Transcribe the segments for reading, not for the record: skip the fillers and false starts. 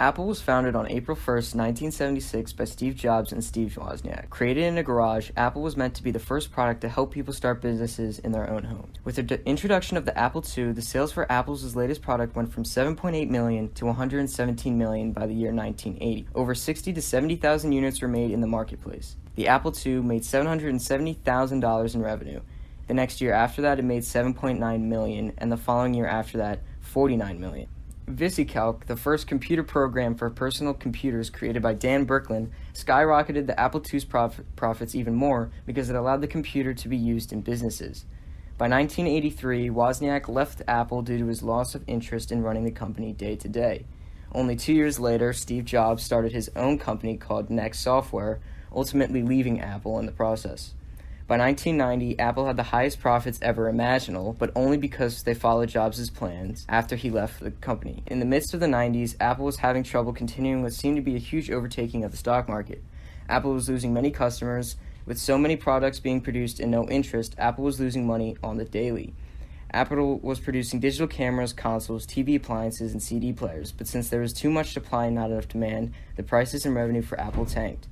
Apple was founded on April 1st, 1976 by Steve Jobs and Steve Wozniak. Created in a garage, Apple was meant to be the first product to help people start businesses in their own homes. With the introduction of the Apple II, the sales for Apple's latest product went from 7.8 million to 117 million by the year 1980. Over 60 to 70,000 units were made in the marketplace. The Apple II made $770,000 in revenue. The next year after that, it made 7.9 million, and the following year after that, 49 million. VisiCalc, the first computer program for personal computers created by Dan Berkman, skyrocketed the Apple II's profits even more because it allowed the computer to be used in businesses. By 1983, Wozniak left Apple due to his loss of interest in running the company day to day. Only 2 years later, Steve Jobs started his own company called Next Software, ultimately leaving Apple in the process. By 1990, Apple had the highest profits ever imaginable, but only because they followed Jobs' plans after he left the company. In the midst of the 90s, Apple was having trouble continuing what seemed to be a huge overtaking of the stock market. Apple was losing many customers. With so many products being produced and no interest, Apple was losing money on the daily. Apple was producing digital cameras, consoles, TV appliances, and CD players, but since there was too much supply and not enough demand, the prices and revenue for Apple tanked.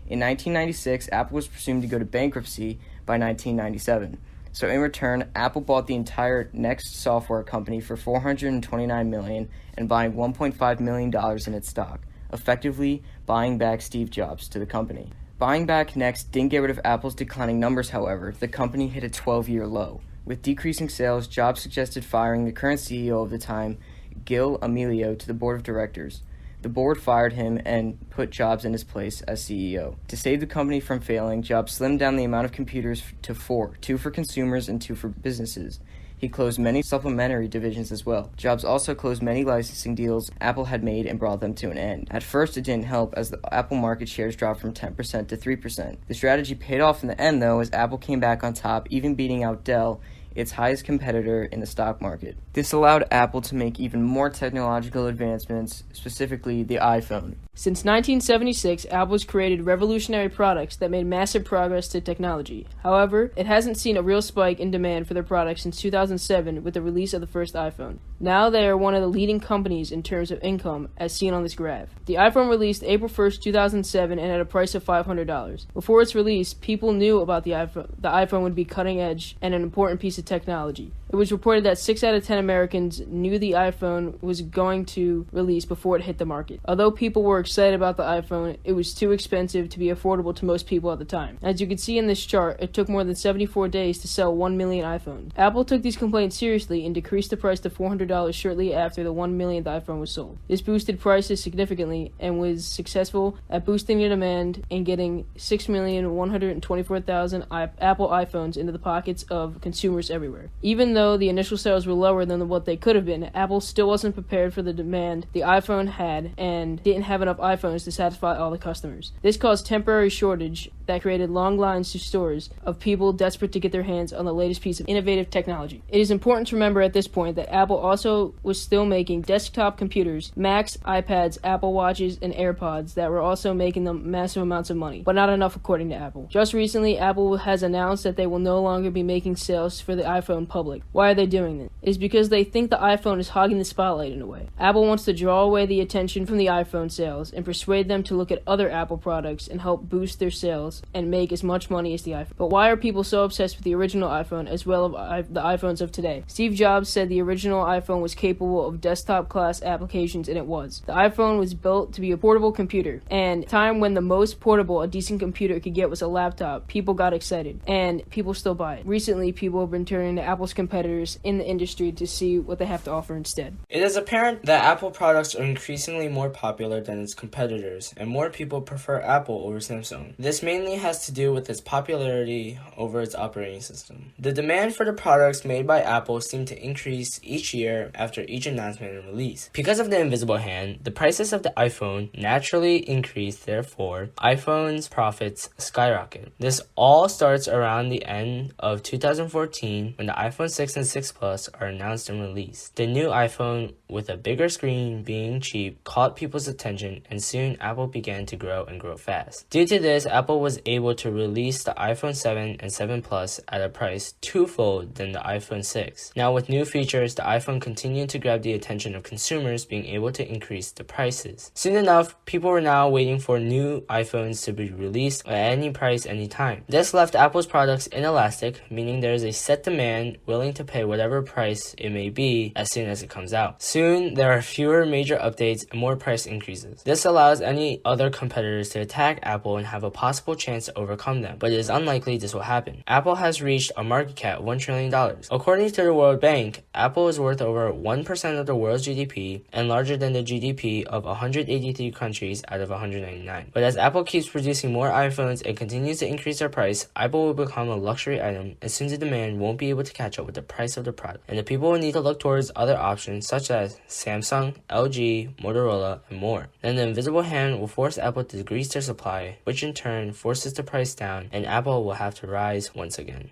In 1996, Apple was presumed to go to bankruptcy by 1997. So in return, Apple bought the entire Next Software company for $429 million and buying $1.5 million in its stock, effectively buying back Steve Jobs to the company. Buying back Next didn't get rid of Apple's declining numbers, however. The company hit a 12-year low. With decreasing sales, Jobs suggested firing the current CEO of the time, Gil Amelio, to the board of directors. The board fired him and put Jobs in his place as CEO. To save the company from failing, Jobs slimmed down the amount of computers to 4, 2 for consumers and 2 for businesses. He closed many supplementary divisions as well. Jobs also closed many licensing deals Apple had made and brought them to an end. At first, it didn't help as the Apple market shares dropped from 10% to 3%. The strategy paid off in the end, though, as Apple came back on top, even beating out Dell, its highest competitor in the stock market. This allowed Apple to make even more technological advancements, specifically the iPhone. Since 1976, Apple has created revolutionary products that made massive progress to technology. However, it hasn't seen a real spike in demand for their products since 2007 with the release of the first iPhone. Now they are one of the leading companies in terms of income, as seen on this graph. The iPhone released April 1st, 2007 and at a price of $500. Before its release, people knew about the iPhone. The iPhone would be cutting edge and an important piece of technology. It was reported that 6 out of 10 Americans knew the iPhone was going to release before it hit the market. Although people were excited about the iPhone, it was too expensive to be affordable to most people at the time. As you can see in this chart, it took more than 74 days to sell 1 million iPhones. Apple took these complaints seriously and decreased the price to $400 shortly after the 1 millionth iPhone was sold. This boosted prices significantly and was successful at boosting the demand and getting 6,124,000 Apple iPhones into the pockets of consumers everywhere. Even though the initial sales were lower than what they could have been, Apple still wasn't prepared for the demand the iPhone had and didn't have enough iPhones to satisfy all the customers. This caused temporary shortage that created long lines to stores of people desperate to get their hands on the latest piece of innovative technology. It is important to remember at this point that Apple also was still making desktop computers, Macs, iPads, Apple Watches, and AirPods that were also making them massive amounts of money, but not enough according to Apple. Just recently, Apple has announced that they will no longer be making sales for the iPhone public. Why are they doing this? It's because they think the iPhone is hogging the spotlight in a way. Apple wants to draw away the attention from the iPhone sales and persuade them to look at other Apple products and help boost their sales and make as much money as the iPhone. But why are people so obsessed with the original iPhone as well as the iPhones of today? Steve Jobs said the original iPhone was capable of desktop class applications, and it was. The iPhone was built to be a portable computer, and time when the most portable a decent computer could get was a laptop, people got excited, and people still buy it. Recently, people have been turning to Apple's competitors in the industry to see what they have to offer instead. It is apparent that Apple products are increasingly more popular than its competitors, and more people prefer Apple over Samsung. This mainly has to do with its popularity over its operating system. The demand for the products made by Apple seemed to increase each year after each announcement and release. Because of the invisible hand, the prices of the iPhone naturally increased, therefore, iPhone's profits skyrocket. This all starts around the end of 2014 when the iPhone 6 and 6 Plus are announced and released. The new iPhone, with a bigger screen being cheap, caught people's attention, and soon Apple began to grow and grow fast. Due to this, Apple was was able to release the iPhone 7 and 7 Plus at a price twofold than the iPhone 6. Now with new features, the iPhone continued to grab the attention of consumers, being able to increase the prices. Soon enough, people were now waiting for new iPhones to be released at any price, anytime. This left Apple's products inelastic, meaning there is a set demand willing to pay whatever price it may be as soon as it comes out. Soon, there are fewer major updates and more price increases. This allows any other competitors to attack Apple and have a possible chance to overcome them, but it is unlikely this will happen. Apple has reached a market cap of $1 trillion. According to the World Bank, Apple is worth over 1% of the world's GDP and larger than the GDP of 183 countries out of 199. But as Apple keeps producing more iPhones and continues to increase their price, Apple will become a luxury item, and soon the demand won't be able to catch up with the price of the product, and the people will need to look towards other options such as Samsung, LG, Motorola, and more. Then the invisible hand will force Apple to decrease their supply, which in turn forces the price down, and Apple will have to rise once again.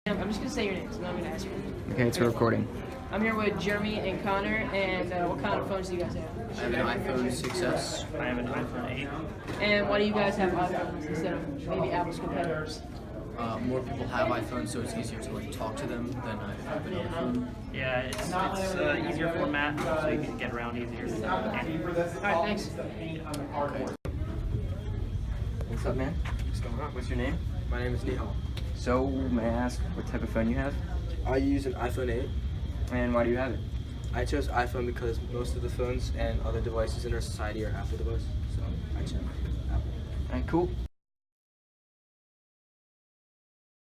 I'm just going to say your names, and I'm going to ask you. Okay, it's recording. I'm here with Jeremy and Connor, and what kind of phones do you guys have? I have an iPhone 6S. I have an iPhone 8. And why do you guys have iPhones instead of maybe Apple's competitors? More people have iPhones, so it's easier to talk to them than an iPhone. Yeah, it's easier format, so you can get around easier. Alright, thanks. What's up, man? What's going on? What's your name? My name is Nihal. So, may I ask what type of phone you have? I use an iPhone 8. And why do you have it? I chose iPhone because most of the phones and other devices in our society are Apple devices, so I chose Apple. Alright, cool.